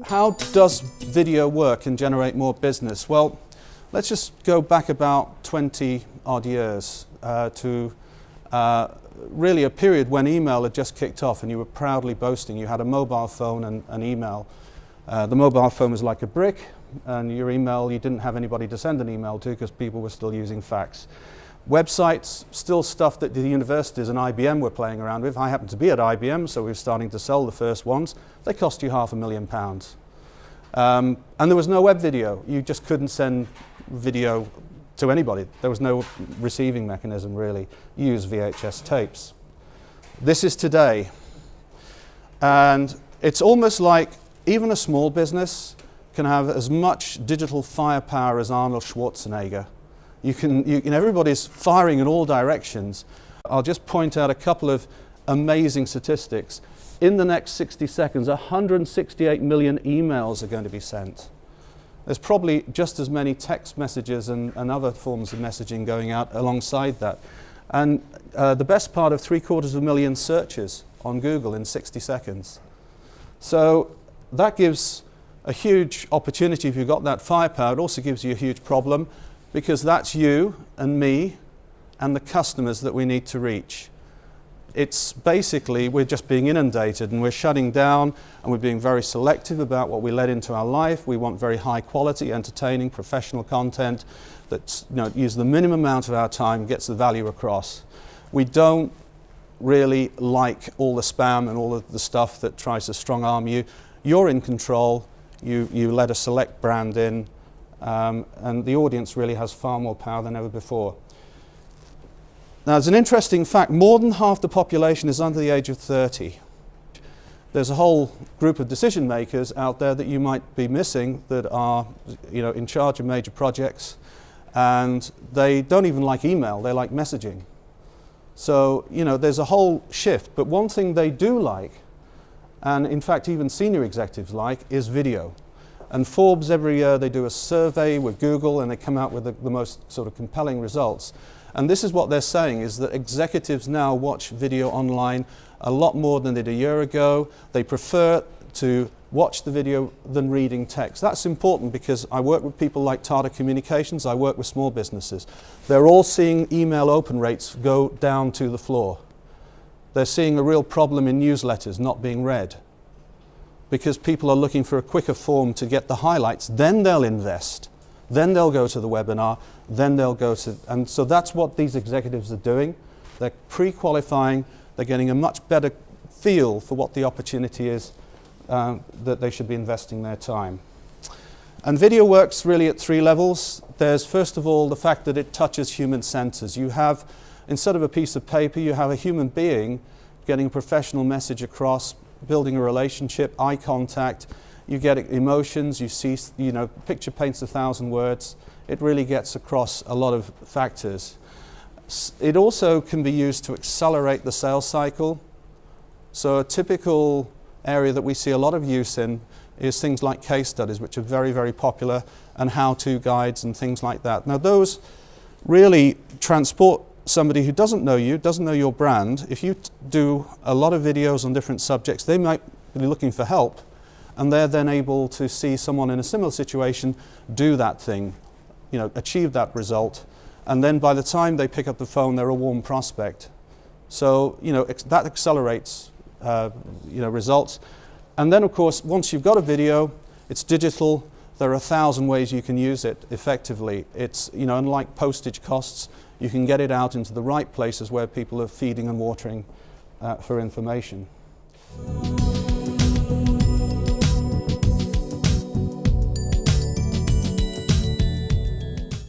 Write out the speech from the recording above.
How does video work and generate more business? Well, let's just go back about 20 odd years to really a period when email had just kicked off and you were proudly boasting you had a mobile phone and an email. The mobile phone was like a brick, and your email, you didn't have anybody to send an email to because people were still using fax. Websites, still stuff that the universities and IBM were playing around with. I happened to be at IBM, so we were starting to sell the first ones. They cost you £500,000. And there was no web video. You just couldn't send video to anybody. There was no receiving mechanism, really. You use VHS tapes. This is today. And it's almost like even a small business can have as much digital firepower as Arnold Schwarzenegger. Everybody's firing in all directions. I'll just point out a couple of amazing statistics. In the next 60 seconds, 168 million emails are going to be sent. There's probably just as many text messages and other forms of messaging going out alongside that. And the best part of 750,000 searches on Google in 60 seconds. So that gives a huge opportunity if you've got that firepower. It also gives you a huge problem, because that's you and me and the customers that we need to reach. It's basically, we're just being inundated and we're shutting down, and we're being very selective about what we let into our life. We want very high quality, entertaining, professional content that uses the minimum amount of our time, gets the value across. We don't really like all the spam and all of the stuff that tries to strong arm you. You're in control, you let a select brand in, and the audience really has far more power than ever before. Now, as an interesting fact, more than half the population is under the age of 30. There's a whole group of decision makers out there that you might be missing that are in charge of major projects, and they don't even like email, they like messaging. So there's a whole shift, but one thing they do like, and in fact even senior executives like, is video. And Forbes, every year they do a survey with Google and they come out with the most sort of compelling results. And this is what they're saying, is that executives now watch video online a lot more than they did a year ago. They prefer to watch the video than reading text. That's important because I work with people like Tata Communications, I work with small businesses. They're all seeing email open rates go down to the floor. They're seeing a real problem in newsletters not being read, because people are looking for a quicker form to get the highlights. Then they'll invest. Then they'll go to the webinar. Then they'll go to... And so that's what these executives are doing. They're pre-qualifying. They're getting a much better feel for what the opportunity is that they should be investing their time. And video works really at 3 levels. There's, first of all, the fact that it touches human senses. You have, instead of a piece of paper, you have a human being getting a professional message across, building a relationship, eye contact. You get emotions, you see, picture paints 1,000 words. It really gets across a lot of factors. It also can be used to accelerate the sales cycle. So a typical area that we see a lot of use in is things like case studies, which are very, very popular, and how-to guides and things like that. Now those really transport somebody who doesn't know you, doesn't know your brand. If you do a lot of videos on different subjects, they might be looking for help, and they're then able to see someone in a similar situation do that thing, achieve that result, and then by the time they pick up the phone, they're a warm prospect. So, that accelerates, results. And then, of course, once you've got a video, it's digital. There are 1,000 ways you can use it effectively. It's, unlike postage costs, you can get it out into the right places where people are feeding and watering for information.